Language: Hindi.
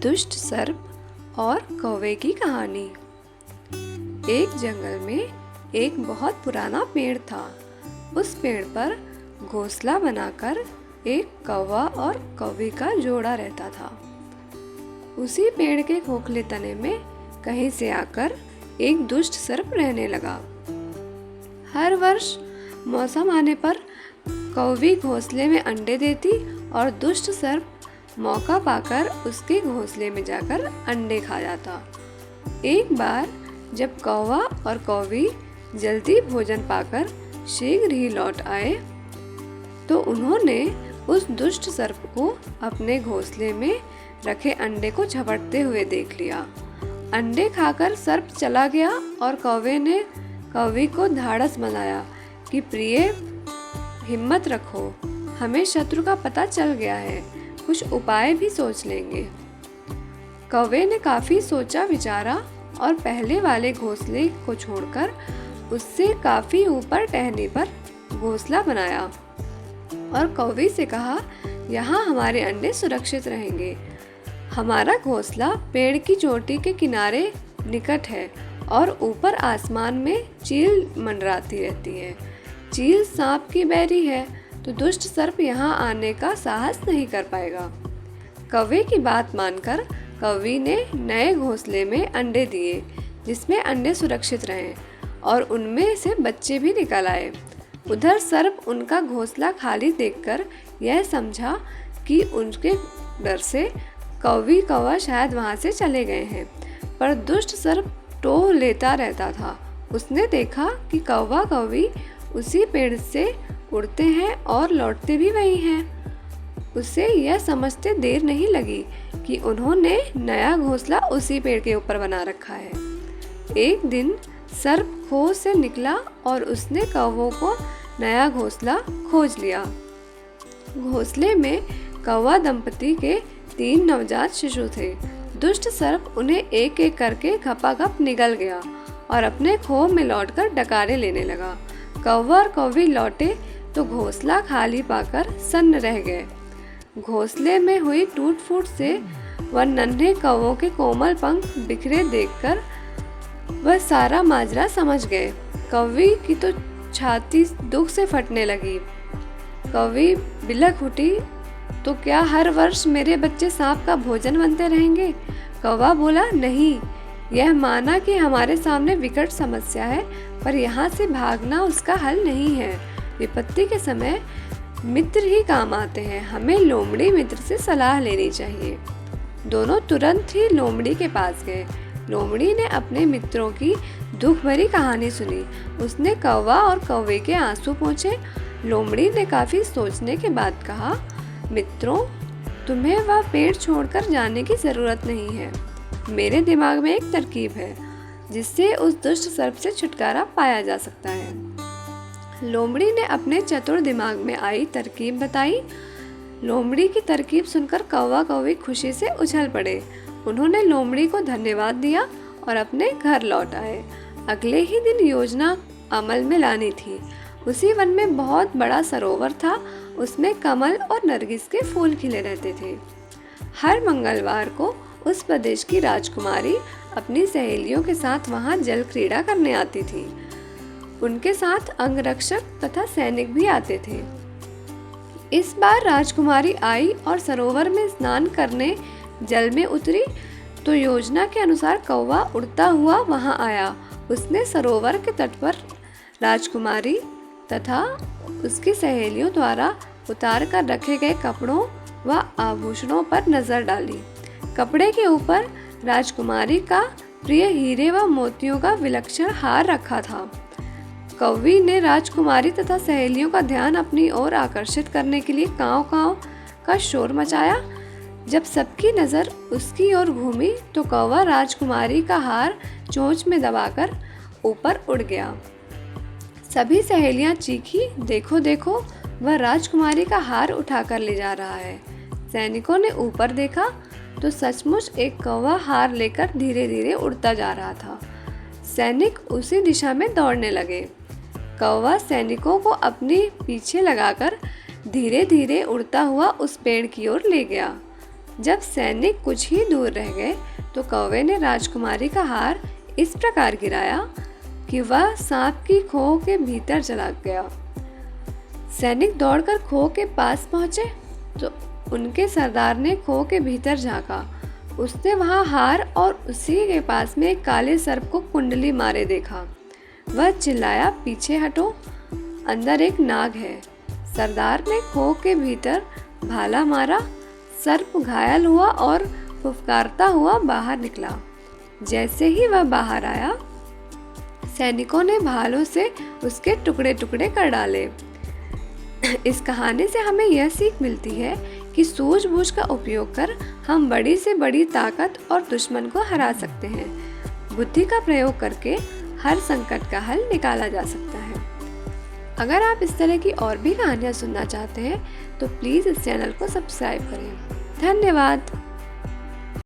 दुष्ट सर्प और कौवे की कहानी। एक जंगल में एक बहुत पुराना पेड़ था। उस पेड़ पर घोंसला बनाकर एक कौवा और कौवी का जोड़ा रहता था। उसी पेड़ के खोखले तने में कहीं से आकर एक दुष्ट सर्प रहने लगा। हर वर्ष मौसम आने पर कौवी घोंसले में अंडे देती और दुष्ट सर्प मौका पाकर उसके घोंसले में जाकर अंडे खा जाता। एक बार जब कौवा और कौवी जल्दी भोजन पाकर शीघ्र ही लौट आए तो उन्होंने उस दुष्ट सर्प को अपने घोंसले में रखे अंडे को झपटते हुए देख लिया। अंडे खाकर सर्प चला गया और कौवे ने कौवी को धाड़स बनाया कि प्रिय, हिम्मत रखो, हमें शत्रु का पता चल गया है, कुछ उपाय भी सोच लेंगे। कौवे ने काफी सोचा विचारा और पहले वाले घोंसले को छोड़कर उससे काफी ऊपर टहनी पर घोंसला बनाया और कौवी से कहा, यहाँ हमारे अंडे सुरक्षित रहेंगे। हमारा घोंसला पेड़ की चोटी के किनारे निकट है और ऊपर आसमान में चील मंडराती रहती है। चील सांप की बैरी है तो दुष्ट सर्प यहाँ आने का साहस नहीं कर पाएगा। कौवे की बात मानकर कौवी ने नए घोंसले में अंडे दिए जिसमें अंडे सुरक्षित रहें और उनमें से बच्चे भी निकल आए। उधर सर्प उनका घोंसला खाली देखकर यह समझा कि उनके डर से कौवी कौवा शायद वहाँ से चले गए हैं, पर दुष्ट सर्प टोह लेता रहता था। उसने देखा कि कौवा कौवी उसी पेड़ से उड़ते हैं और लौटते भी वही हैं। उसे यह समझते देर नहीं लगी कि उन्होंने नया घोंसला उसी पेड़ के ऊपर बना रखा है। एक दिन सर्प खो से निकला और उसने कौवों को नया घोंसला खोज लिया। घोंसले में कौवा दंपति के 3 नवजात शिशु थे। दुष्ट सर्प उन्हें एक एक करके घपाघप निगल गया और अपने खोह में लौटकर डकारे लेने लगा। कौवा और कौवी लौटे तो घोंसला खाली पाकर सन्न रह गए। घोंसले में हुई टूट फूट से वह नन्हे कौवों के कोमल पंख बिखरे देखकर वह सारा माजरा समझ गए। कौवी की तो छाती दुख से फटने लगी। कौवी बिलख उठी, तो क्या हर वर्ष मेरे बच्चे सांप का भोजन बनते रहेंगे? कौवा बोला, नहीं। यह माना कि हमारे सामने विकट समस्या है, पर यहाँ से भागना उसका हल नहीं है। विपत्ति के समय मित्र ही काम आते हैं, हमें लोमड़ी मित्र से सलाह लेनी चाहिए। दोनों तुरंत ही लोमड़ी के पास गए। लोमड़ी ने अपने मित्रों की दुख भरी कहानी सुनी। उसने कौवा और कौवे के आंसू पोंछे। लोमड़ी ने काफी सोचने के बाद कहा, मित्रों, तुम्हें वह पेड़ छोड़कर जाने की जरूरत नहीं है। मेरे दिमाग में एक तरकीब है जिससे उस दुष्ट सर्प से छुटकारा पाया जा सकता है। लोमड़ी ने अपने चतुर दिमाग में आई तरकीब बताई। लोमड़ी की तरकीब सुनकर कौवा कौवी खुशी से उछल पड़े। उन्होंने लोमड़ी को धन्यवाद दिया और अपने घर लौट आए। अगले ही दिन योजना अमल में लानी थी। उसी वन में बहुत बड़ा सरोवर था। उसमें कमल और नरगिस के फूल खिले रहते थे। हर मंगलवार को उस प्रदेश की राजकुमारी अपनी सहेलियों के साथ वहां जल क्रीड़ा करने आती थी। उनके साथ अंगरक्षक तथा सैनिक भी आते थे। इस बार राजकुमारी आई और सरोवर में स्नान करने जल में उतरी तो योजना के अनुसार कौवा उड़ता हुआ वहां आया। उसने सरोवर के तट पर राजकुमारी तथा उसकी सहेलियों द्वारा उतार कर रखे गए कपड़ों व आभूषणों पर नजर डाली। कपड़े के ऊपर राजकुमारी का प्रिय हीरे व मोतियों का विलक्षण हार रखा था। कौवी ने राजकुमारी तथा सहेलियों का ध्यान अपनी ओर आकर्षित करने के लिए कांव कांव का शोर मचाया। जब सबकी नजर उसकी ओर घूमी तो कौवा राजकुमारी का हार चोंच में दबाकर ऊपर उड़ गया। सभी सहेलियां चीखी, देखो देखो, वह राजकुमारी का हार उठाकर ले जा रहा है। सैनिकों ने ऊपर देखा तो सचमुच एक कौवा हार लेकर धीरे धीरे उड़ता जा रहा था। सैनिक उसी दिशा में दौड़ने लगे। कौवा सैनिकों को अपने पीछे लगाकर धीरे धीरे उड़ता हुआ उस पेड़ की ओर ले गया। जब सैनिक कुछ ही दूर रह गए तो कौवे ने राजकुमारी का हार इस प्रकार गिराया कि वह सांप की खोह के भीतर चला गया। सैनिक दौड़कर खोह के पास पहुंचे तो उनके सरदार ने खोह के भीतर झांका। उसने वहां हार और उसी के पास में एक काले सर्प को कुंडली मारे देखा। वह चिल्लाया, पीछे हटो, अंदर एक नाग है। सरदार ने खोह के भीतर भाला मारा। सर्प घायल हुआ और फुफकारता हुआ बाहर निकला। जैसे ही वह बाहर आया, सैनिकों ने भालों से उसके टुकड़े टुकड़े कर डाले। इस कहानी से हमें यह सीख मिलती है कि सूझबूझ का उपयोग कर हम बड़ी से बड़ी ताकत और दुश्मन को हरा सकते हैं। बुद्धि का प्रयोग करके हर संकट का हल निकाला जा सकता है। अगर आप इस तरह की और भी कहानियाँ सुनना चाहते हैं तो प्लीज़ इस चैनल को सब्सक्राइब करें। धन्यवाद।